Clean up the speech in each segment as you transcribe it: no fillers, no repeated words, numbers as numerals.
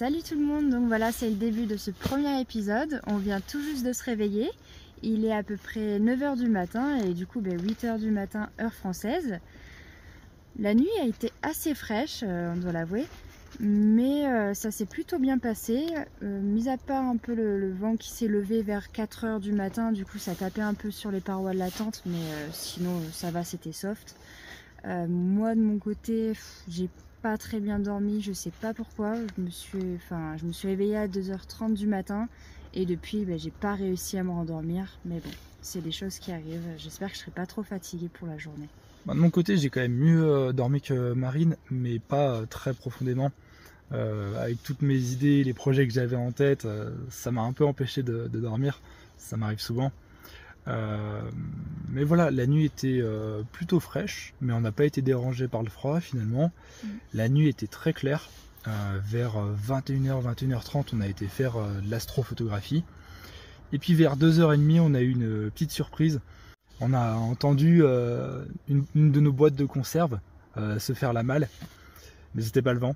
Salut tout le monde, donc voilà c'est le début de ce premier épisode, on vient tout juste de se réveiller, il est à peu près 9 h du matin et du coup 8 h du matin heure française. La nuit a été assez fraîche, on doit l'avouer, mais ça s'est plutôt bien passé, mis à part un peu le vent qui s'est levé vers 4 h du matin, du coup ça tapait un peu sur les parois de la tente, mais sinon ça va, c'était soft. Moi de mon côté, j'ai pas très bien dormi, je sais pas pourquoi, je me suis réveillée à 2 h 30 du matin et depuis j'ai pas réussi à me rendormir, mais bon, c'est des choses qui arrivent, j'espère que je serai pas trop fatiguée pour la journée. De mon côté, j'ai quand même mieux dormi que Marine, mais pas très profondément. Avec toutes mes idées, les projets que j'avais en tête, ça m'a un peu empêché de dormir, ça m'arrive souvent. Mais voilà, la nuit était plutôt fraîche, mais on n'a pas été dérangé par le froid finalement. La nuit était très claire, vers 21 h, 21 h 30 on a été faire de l'astrophotographie. Et puis vers 2 h 30 on a eu une petite surprise. On a entendu une de nos boîtes de conserve se faire la malle, mais c'était pas le vent.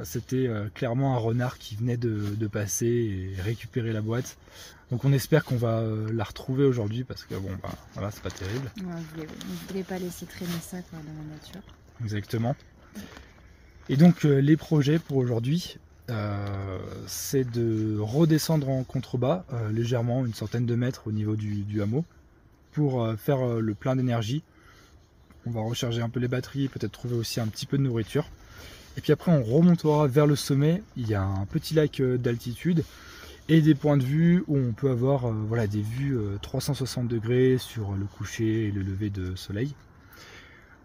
C'était clairement un renard qui venait de passer et récupérer la boîte. Donc on espère qu'on va la retrouver aujourd'hui parce que bon voilà, c'est pas terrible. Ouais, on voulait pas laisser traîner ça dans la nature. Exactement. Et donc les projets pour aujourd'hui, c'est de redescendre en contrebas légèrement, une centaine de mètres au niveau du hameau, pour faire le plein d'énergie. On va recharger un peu les batteries, peut-être trouver aussi un petit peu de nourriture. Et puis après on remontera vers le sommet, il y a un petit lac d'altitude et des points de vue où on peut avoir voilà, des vues 360 degrés sur le coucher et le lever de soleil.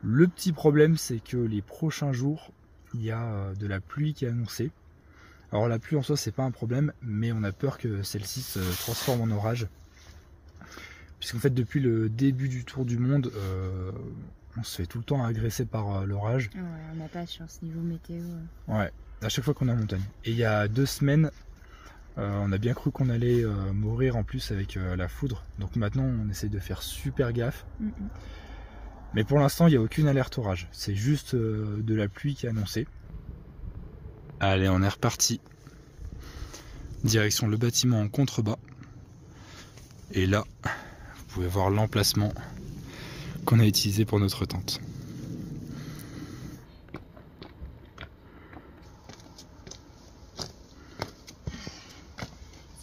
Le petit problème c'est que les prochains jours, il y a de la pluie qui est annoncée. Alors la pluie en soi c'est pas un problème, mais on a peur que celle-ci se transforme en orage. Puisqu'en fait depuis le début du tour du monde, on se fait tout le temps agresser par l'orage. Ouais, on n'a pas de chance niveau météo. Ouais, à chaque fois qu'on est en montagne. Et il y a 2 semaines, on a bien cru qu'on allait mourir en plus avec la foudre. Donc maintenant on essaye de faire super gaffe. Mais pour l'instant il n'y a aucune alerte orage. C'est juste de la pluie qui est annoncée. Allez, on est reparti. Direction le bâtiment en contrebas. Et là, vous pouvez voir l'emplacement qu'on a utilisé pour notre tente.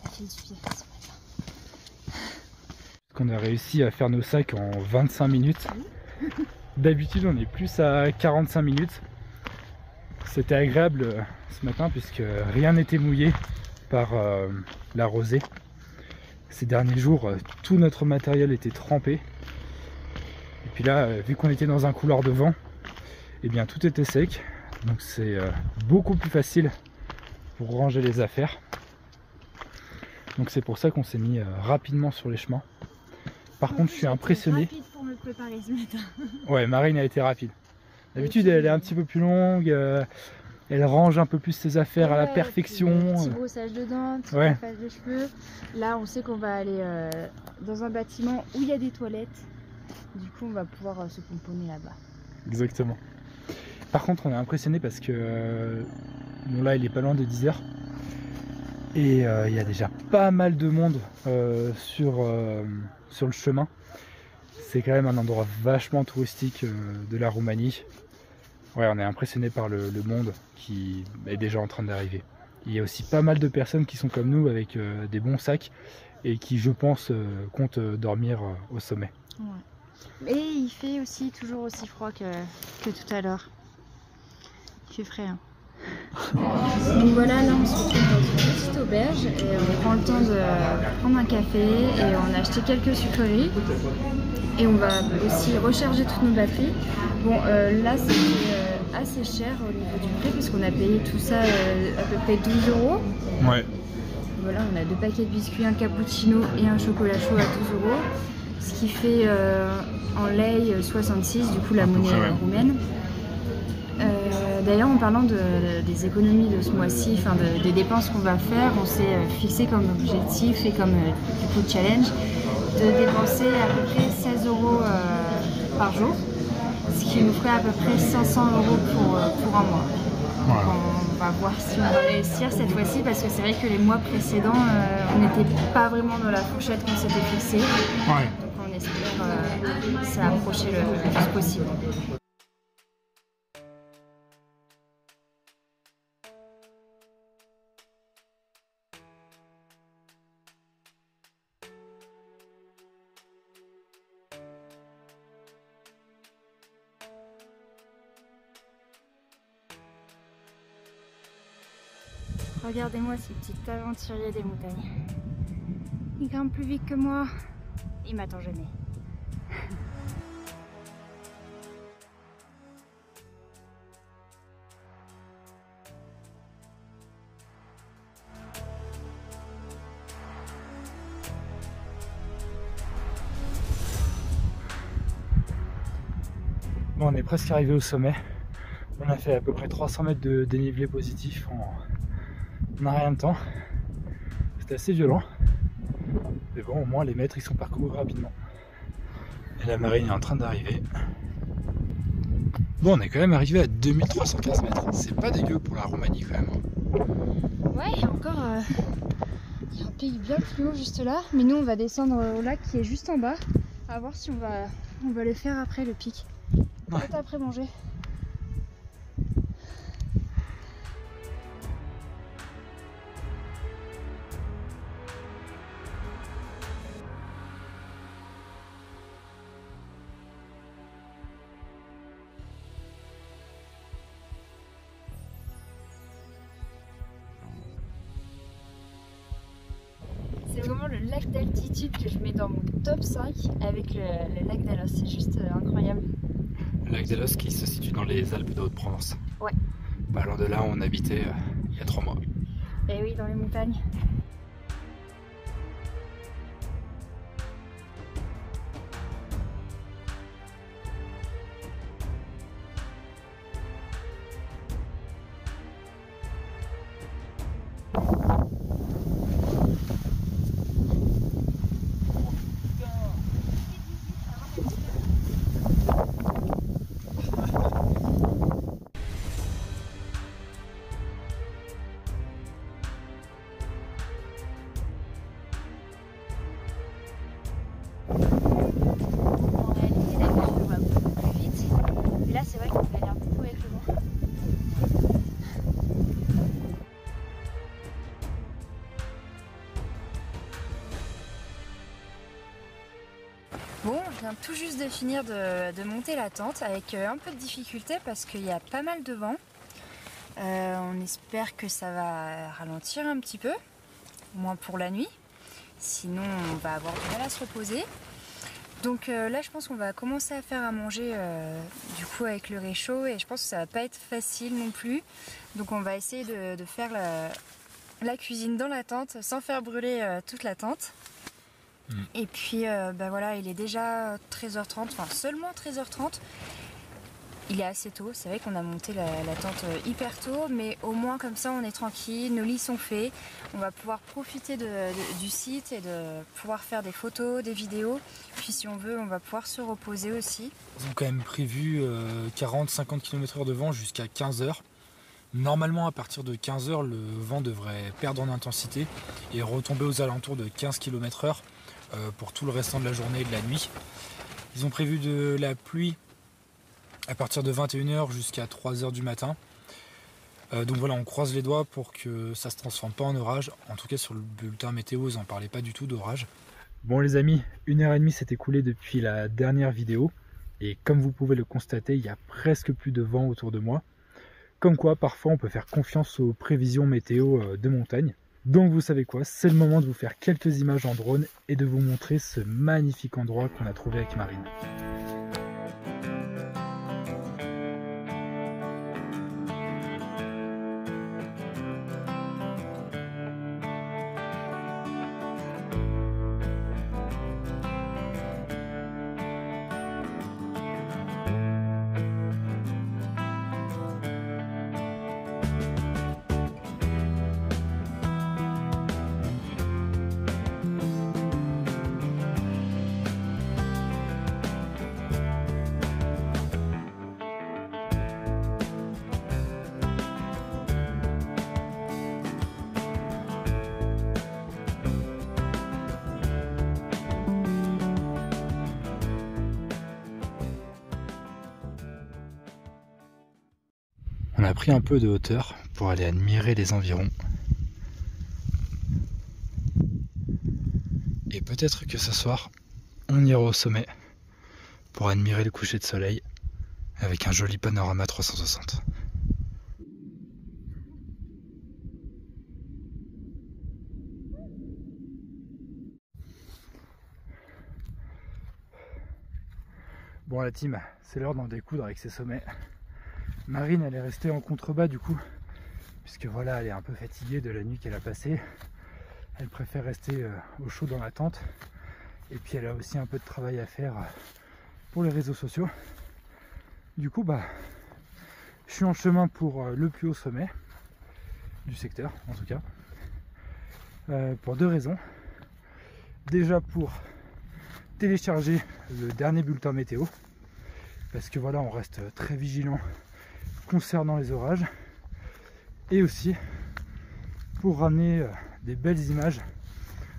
Ça fait du bien ce matin. On a réussi à faire nos sacs en 25 minutes. D'habitude on est plus à 45 minutes. C'était agréable ce matin puisque rien n'était mouillé par la rosée. Ces derniers jours, tout notre matériel était trempé. Et puis là, vu qu'on était dans un couloir de vent, eh bien tout était sec. Donc c'est beaucoup plus facile pour ranger les affaires. Donc c'est pour ça qu'on s'est mis rapidement sur les chemins. Par contre, je suis impressionné. Rapide pour me préparer ce matin. Ouais, Marine a été rapide. D'habitude, elle est un petit peu plus longue. Elle range un peu plus ses affaires à la perfection. Petit brossage de dents, petit coiffage de cheveux. Là, on sait qu'on va aller dans un bâtiment où il y a des toilettes. Du coup, on va pouvoir se pomponner là-bas. Exactement. Par contre, on est impressionné parce que bon, là, il est pas loin de 10 h. Et il y a déjà pas mal de monde sur le chemin. C'est quand même un endroit vachement touristique de la Roumanie. Ouais, on est impressionné par le monde qui est déjà en train d'arriver. Il y a aussi pas mal de personnes qui sont comme nous avec des bons sacs et qui, je pense, comptent dormir au sommet. Ouais. Et il fait aussi toujours aussi froid que tout à l'heure. Il fait frais. Hein. Donc voilà, là on se retrouve dans une petite auberge et on prend le temps de prendre un café et on a acheté quelques sucreries. Et on va aussi recharger toutes nos batteries. Bon, là c'est assez cher au niveau du prix puisqu'on a payé tout ça à peu près 12 €. Ouais. Voilà, on a 2 paquets de biscuits, un cappuccino et un chocolat chaud à 12 €. Ce qui fait en lei 66, du coup la monnaie roumaine. D'ailleurs, en parlant des économies de ce mois-ci, des dépenses qu'on va faire, on s'est fixé comme objectif et comme du coup challenge de dépenser à peu près 16 € par jour, ce qui nous ferait à peu près 500 € pour un mois. Voilà. On va voir si on va réussir cette fois-ci parce que c'est vrai que les mois précédents, on n'était pas vraiment dans la fourchette qu'on s'était fixée. Ouais. Donc on espère s'approcher le plus possible. Regardez-moi ce petit aventurier des montagnes. Il grimpe plus vite que moi. Il m'attend jamais. Bon, on est presque arrivé au sommet. On a fait à peu près 300 mètres de dénivelé positif en rien de temps. C'était assez violent. Mais bon, au moins les mètres ils sont parcourus rapidement. Et la marine est en train d'arriver. Bon, on est quand même arrivé à 2315 mètres. C'est pas dégueu pour la Roumanie quand même. Ouais, il y a encore il y a un pays bien plus haut juste là. Mais nous on va descendre au lac qui est juste en bas. À voir si on va le faire après le pic. Ouais. Peut-être après manger. C'est vraiment le lac d'altitude que je mets dans mon top 5 avec le lac d'Alos. C'est juste incroyable. Le lac d'Alos qui se situe dans les Alpes de Haute-Provence. Ouais. Pas loin de là où on habitait il y a 3 mois. Et oui, dans les montagnes. Bon, je viens tout juste de finir de monter la tente avec un peu de difficulté parce qu'il y a pas mal de vent. On espère que ça va ralentir un petit peu, au moins pour la nuit. Sinon, on va avoir du mal à se reposer. Donc là, je pense qu'on va commencer à faire à manger du coup avec le réchaud et je pense que ça va pas être facile non plus. Donc on va essayer de faire la cuisine dans la tente sans faire brûler toute la tente. Et puis bah voilà, il est déjà 13h30, enfin seulement 13h30. Il est assez tôt, c'est vrai qu'on a monté la tente hyper tôt, mais au moins comme ça on est tranquille, nos lits sont faits, on va pouvoir profiter du site et de pouvoir faire des photos, des vidéos. Puis si on veut, on va pouvoir se reposer aussi. Ils ont quand même prévu 40-50 km/h de vent jusqu'à 15h. Normalement à partir de 15h, le vent devrait perdre en intensité et retomber aux alentours de 15 km/h pour tout le restant de la journée et de la nuit. Ils ont prévu de la pluie à partir de 21h jusqu'à 3h du matin. Donc voilà, on croise les doigts pour que ça ne se transforme pas en orage. En tout cas sur le bulletin météo, ils n'en parlaient pas du tout d'orage. Bon les amis, 1h30 s'est écoulée depuis la dernière vidéo. Et comme vous pouvez le constater, il y a presque plus de vent autour de moi. Comme quoi, parfois on peut faire confiance aux prévisions météo de montagne. Donc vous savez quoi, c'est le moment de vous faire quelques images en drone et de vous montrer ce magnifique endroit qu'on a trouvé avec Marine. a pris un peu de hauteur pour aller admirer les environs. Et peut-être que ce soir, on ira au sommet pour admirer le coucher de soleil avec un joli panorama 360. Bon la team, c'est l'heure d'en découdre avec ces sommets. Marine, elle est restée en contrebas du coup, puisque voilà, elle est un peu fatiguée de la nuit qu'elle a passée. Elle préfère rester au chaud dans la tente. Et puis elle a aussi un peu de travail à faire pour les réseaux sociaux. Du coup, je suis en chemin pour le plus haut sommet du secteur, en tout cas. Pour deux raisons. Déjà pour télécharger le dernier bulletin météo, parce que voilà, on reste très vigilant concernant les orages, et aussi pour ramener des belles images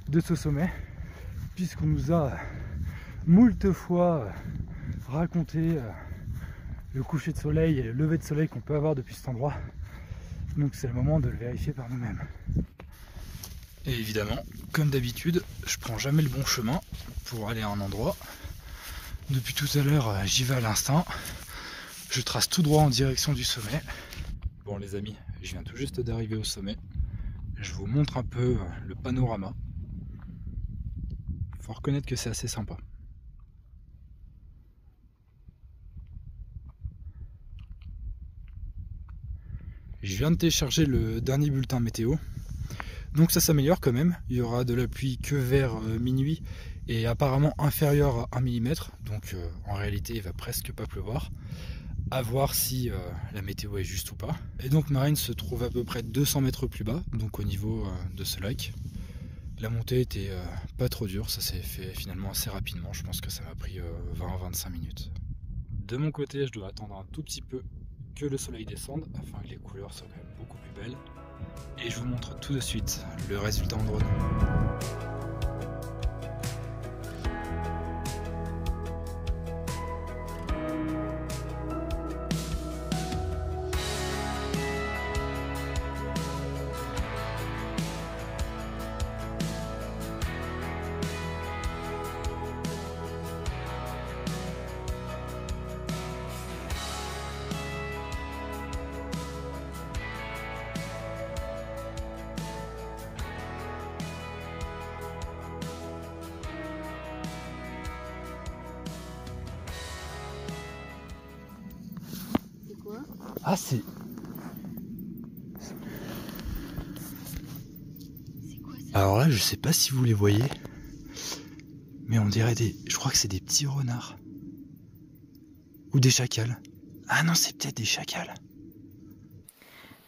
de ce sommet, puisqu'on nous a moult fois raconté le coucher de soleil et le lever de soleil qu'on peut avoir depuis cet endroit. Donc c'est le moment de le vérifier par nous-mêmes. Et évidemment, comme d'habitude, je prends jamais le bon chemin pour aller à un endroit. Depuis tout à l'heure, j'y vais à l'instinct. Je trace tout droit en direction du sommet. Bon les amis, je viens tout juste d'arriver au sommet. Je vous montre un peu le panorama. Faut reconnaître que c'est assez sympa. Je viens de télécharger le dernier bulletin météo. Donc ça s'améliore quand même. Il y aura de la pluie que vers minuit et apparemment inférieur à 1 mm. Donc en réalité il va presque pas pleuvoir. À voir si la météo est juste ou pas. Et donc Marine se trouve à peu près 200 mètres plus bas, donc au niveau de ce lac. La montée était pas trop dure, ça s'est fait finalement assez rapidement. Je pense que ça m'a pris 20-25 minutes. De mon côté, je dois attendre un tout petit peu que le soleil descende afin que les couleurs soient quand même beaucoup plus belles. Et je vous montre tout de suite le résultat en drone. Ah c'est... Alors là je sais pas si vous les voyez, mais on dirait des... Je crois que c'est des petits renards. Ou des chacals. Ah non, c'est peut-être des chacals.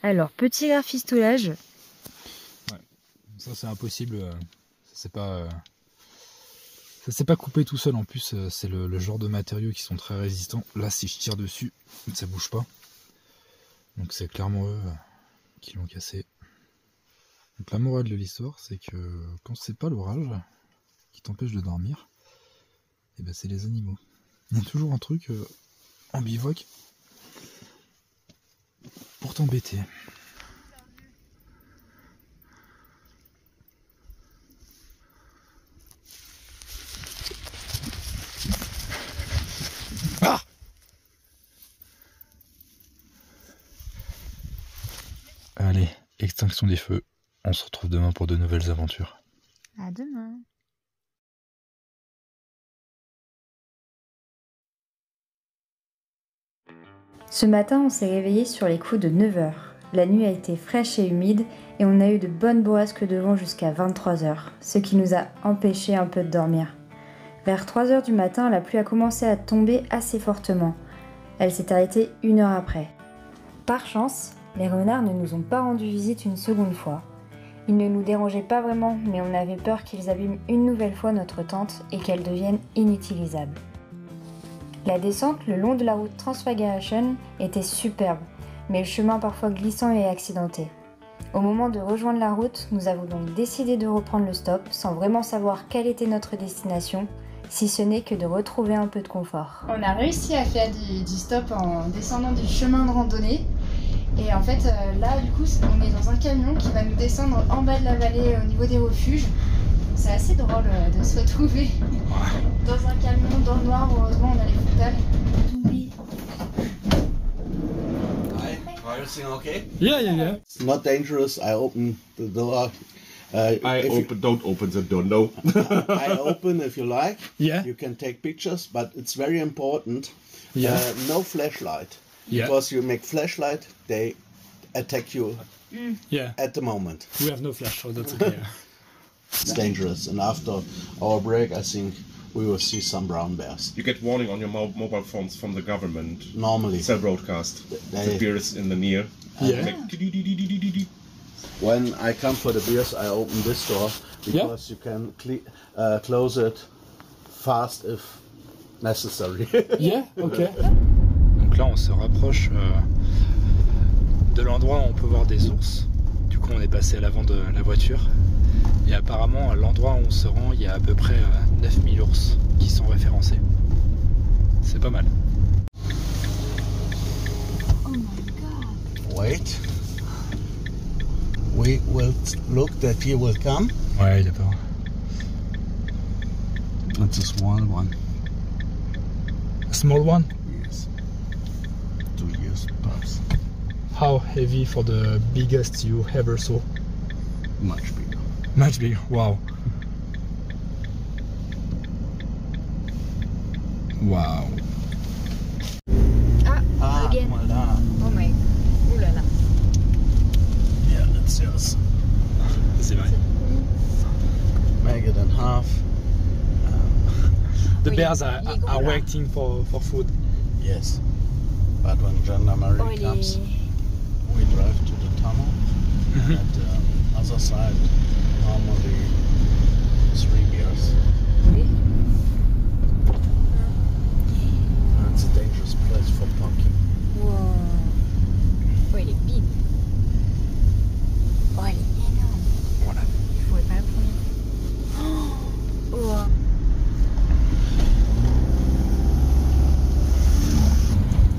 Alors, petit graphistoulage. Ouais, ça c'est impossible. Ça s'est pas coupé tout seul en plus. C'est le genre de matériaux qui sont très résistants. Là si je tire dessus, ça bouge pas. Donc c'est clairement eux qui l'ont cassé. Donc la morale de l'histoire, c'est que quand c'est pas l'orage qui t'empêche de dormir, et ben c'est les animaux. Il y a toujours un truc en bivouac pour t'embêter. Ah! Allez, extinction des feux. On se retrouve demain pour de nouvelles aventures. À demain. Ce matin, on s'est réveillé sur les coups de 9 h. La nuit a été fraîche et humide et on a eu de bonnes bourrasques de vent jusqu'à 23 h, ce qui nous a empêché un peu de dormir. Vers 3 h du matin, la pluie a commencé à tomber assez fortement. Elle s'est arrêtée 1 heure après. Par chance, les renards ne nous ont pas rendu visite une seconde fois. Ils ne nous dérangeaient pas vraiment, mais on avait peur qu'ils abîment une nouvelle fois notre tente et qu'elle devienne inutilisable. La descente le long de la route Transfiguration était superbe, mais le chemin parfois glissant et accidenté. Au moment de rejoindre la route, nous avons donc décidé de reprendre le stop sans vraiment savoir quelle était notre destination, si ce n'est que de retrouver un peu de confort. On a réussi à faire du stop en descendant du chemin de randonnée Et en fait, là, du coup, on est dans un camion qui va nous descendre en bas de la vallée au niveau des refuges. C'est assez drôle de se retrouver dans un camion, dans le noir. Heureusement, on a les frontales. Everything okay? Yeah. It's not dangerous. I open the door. Don't open the door, no. I open if you like. Yeah. You can take pictures, but it's very important. Yeah. No flashlight. Yeah. Because you make flashlight, they attack you Yeah. at the moment. We have no flash, so that's okay. It's dangerous. And after our break, I think we will see some brown bears. You get warning on your mobile phones from the government. Normally. Cell broadcast. They- The beer is in the near. Yeah. Make When I come for the beers, I open this door because you can close it fast if necessary. Yeah, ok. Donc là, on se rapproche de l'endroit où on peut voir des ours. Du coup, on est passé à l'avant de la voiture. Et apparemment, à l'endroit où on se rend, il y a à peu près 9000 ours qui sont référencés. C'est pas mal. Oh my god. Wait. We will look that he will come. Ouais, d'accord. It's a small one. A small one? Yes. 2 years perhaps. How heavy for the biggest you ever saw? Much bigger. Much bigger, wow. Wow. Ah, again. Voilà. Oh my. Ouh là là. Yeah, it's yours. C'est vrai. Make it in half. The Oui, bears il est gros, are là. waiting for food. Yes. But when gendarmerie Oh, il comes, est... we drive to the tunnel. And at the other side, normally 3 beers. Oui. And it's a dangerous place for parking. Wow. Oh, il est big. Oh, il est énorme. Voilà. Il faudrait pas le prendre. Oh.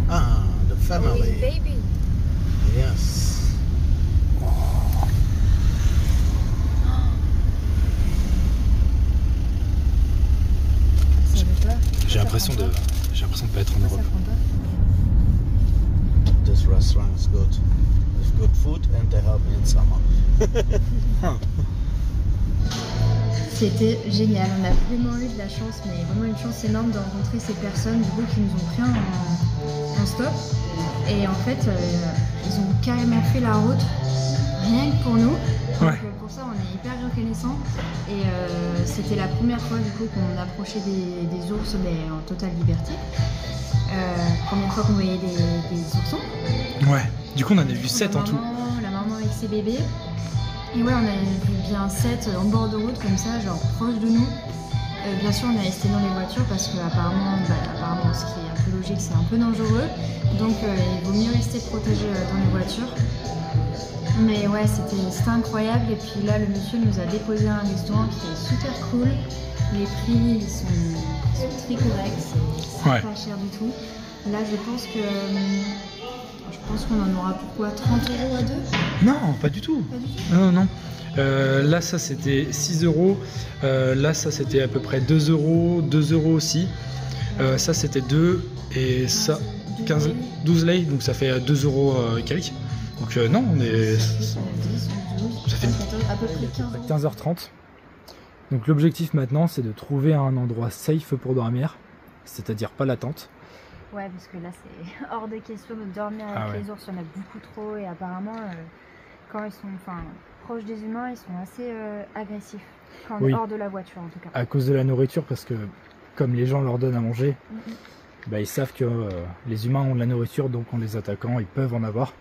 Ah, the Oh, family. baby. Yes. Ça veut pas. J'ai l'impression de pas être en Ça Europe. prend pas. This restaurant is good. With good food and they help me in summer. C'était génial, on a vraiment eu de la chance, mais vraiment une chance énorme de rencontrer ces personnes du coup qui nous ont pris en stop. Et en fait, ils ont carrément fait la route rien que pour nous. Donc Ouais. pour ça, on est hyper reconnaissants. Et c'était la première fois du coup qu'on approchait des ours mais en totale liberté. Première fois qu'on voyait des oursons. Ouais. Du coup, on en a vu 7 en tout. La maman avec ses bébés. Et ouais, on a vu bien 7 en bord de route comme ça, genre proche de nous. Bien sûr, on a resté dans les voitures parce que apparemment, ce qui est un peu logique, c'est un peu dangereux. Donc il vaut mieux rester protégé dans les voitures. Mais ouais, c'était incroyable. Et puis là, le monsieur nous a déposé à un restaurant qui est super cool. Les prix, ils sont très corrects. C'est Ouais. pas cher du tout. Là, je pense qu'on en aura pour quoi, 30 € à deux? Non, pas du tout. Pas du tout. Non. Là, ça c'était 6 euros. Là, ça c'était à peu près 2 euros. 2 euros aussi. Ça c'était 2. Et ça, 12 lei. Donc ça fait 2 euros et quelques. Donc non, on est. Ça fait à peu près 15 €. 15h30. Donc l'objectif maintenant, c'est de trouver un endroit safe pour dormir. C'est-à-dire pas la tente. Ouais, parce que là, c'est hors de question de dormir avec Ah ouais. les ours. Il y en a beaucoup trop. Et apparemment, quand ils sont proches des humains, ils sont assez agressifs. Quand on Oui. est hors de la voiture, en tout cas. À cause de la nourriture, parce que comme les gens leur donnent à manger, bah, ils savent que les humains ont de la nourriture, donc en les attaquant, ils peuvent en avoir.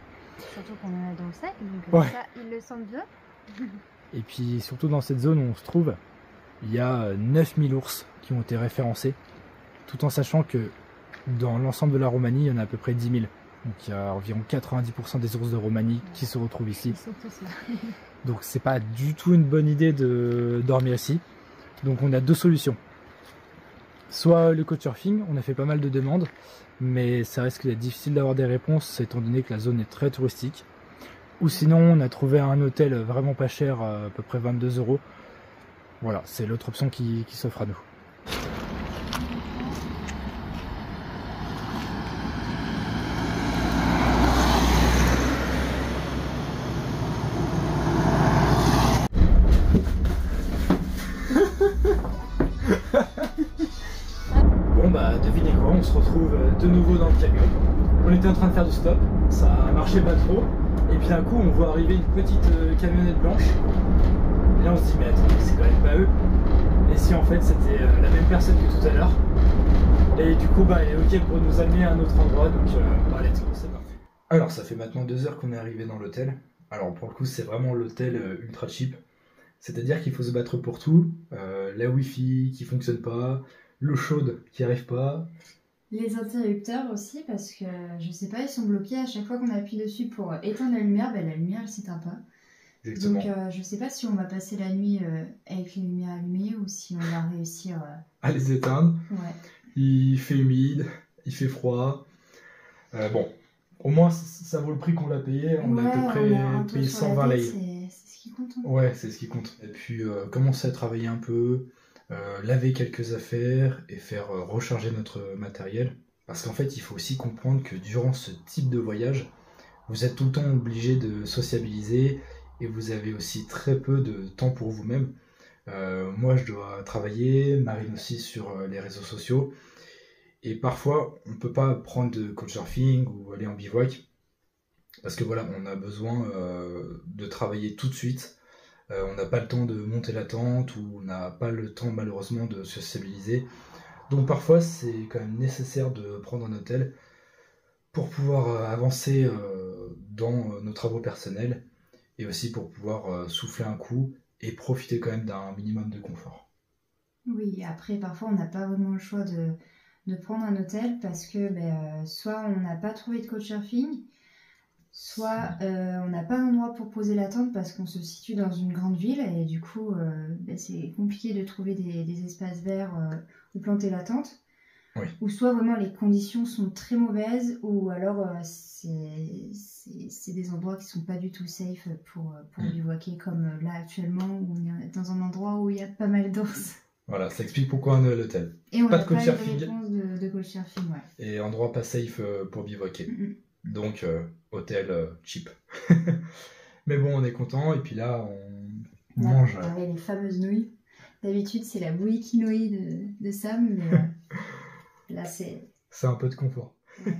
Surtout qu'on en a dans le sac. Donc Ouais. ça, ils le sentent bien. Et puis surtout dans cette zone où on se trouve, il y a 9000 ours qui ont été référencés, tout en sachant que dans l'ensemble de la Roumanie, il y en a à peu près 10 000. Donc il y a environ 90% des ours de Roumanie qui se retrouvent ici. Ils sont tous là. Donc c'est pas du tout une bonne idée de dormir ici. Donc on a deux solutions. Soit le couchsurfing, on a fait pas mal de demandes, mais ça risque d'être difficile d'avoir des réponses étant donné que la zone est très touristique. Ou sinon, on a trouvé un hôtel vraiment pas cher, à peu près 22 €. Voilà, c'est l'autre option qui s'offre à nous. Bon bah devinez quoi, on se retrouve de nouveau dans le camion. On était en train de faire du stop, ça marchait pas trop, et puis d'un coup on voit arriver une petite camionnette blanche. Et là on se dit mais attends, c'est quand même pas eux. Et si en fait c'était la même personne que tout à l'heure. Et du coup bah elle est ok pour nous amener à un autre endroit, donc bah let's go, c'est parti. Alors ça fait maintenant 2 heures qu'on est arrivé dans l'hôtel. Alors pour le coup c'est vraiment l'hôtel ultra cheap. C'est-à-dire qu'il faut se battre pour tout, la wifi qui fonctionne pas, l'eau chaude qui arrive pas. Les interrupteurs aussi, parce que je sais pas, ils sont bloqués à chaque fois qu'on appuie dessus pour éteindre la lumière, la lumière elle s'éteint pas. Exactement. Donc je sais pas si on va passer la nuit avec les lumières allumées ou si on va réussir à les éteindre. Ouais. Il fait humide, il fait froid. Bon, au moins ça vaut le prix qu'on l'a payé. On a à peu près payé 120 lei. C'est ce qui compte. Hein. Ouais, c'est ce qui compte. Et puis commencer à travailler un peu, laver quelques affaires et faire recharger notre matériel. Parce qu'en fait, il faut aussi comprendre que durant ce type de voyage, vous êtes tout le temps obligé de sociabiliser et vous avez aussi très peu de temps pour vous-même. Moi, je dois travailler, Marine aussi sur les réseaux sociaux. Et parfois, on ne peut pas prendre de couchsurfing ou aller en bivouac. Parce que voilà, on a besoin de travailler tout de suite. On n'a pas le temps de monter la tente ou on n'a pas le temps malheureusement de se stabiliser. Donc parfois c'est quand même nécessaire de prendre un hôtel pour pouvoir avancer dans nos travaux personnels et aussi pour pouvoir souffler un coup et profiter quand même d'un minimum de confort. Oui, après parfois on n'a pas vraiment le choix de prendre un hôtel parce que soit on n'a pas trouvé de couchsurfing, soit on n'a pas d'endroit pour poser la tente parce qu'on se situe dans une grande ville et du coup c'est compliqué de trouver des espaces verts où planter la tente. Oui. Ou soit vraiment les conditions sont très mauvaises ou alors c'est des endroits qui sont pas du tout safe pour bivouaquer comme là actuellement où on est dans un endroit où il y a pas mal d'ours. Voilà, ça explique pourquoi on est à l'hôtel. Et on pas n'a de pas eu de couchsurfing. réponse de couchsurfing, ouais. Et endroit pas safe pour bivouaquer. Donc hôtel cheap. Mais bon, on est content et puis là on mange. On avait les fameuses nouilles. D'habitude c'est la bouillie quinoï de Sam, mais là c'est un peu de confort. Ouais.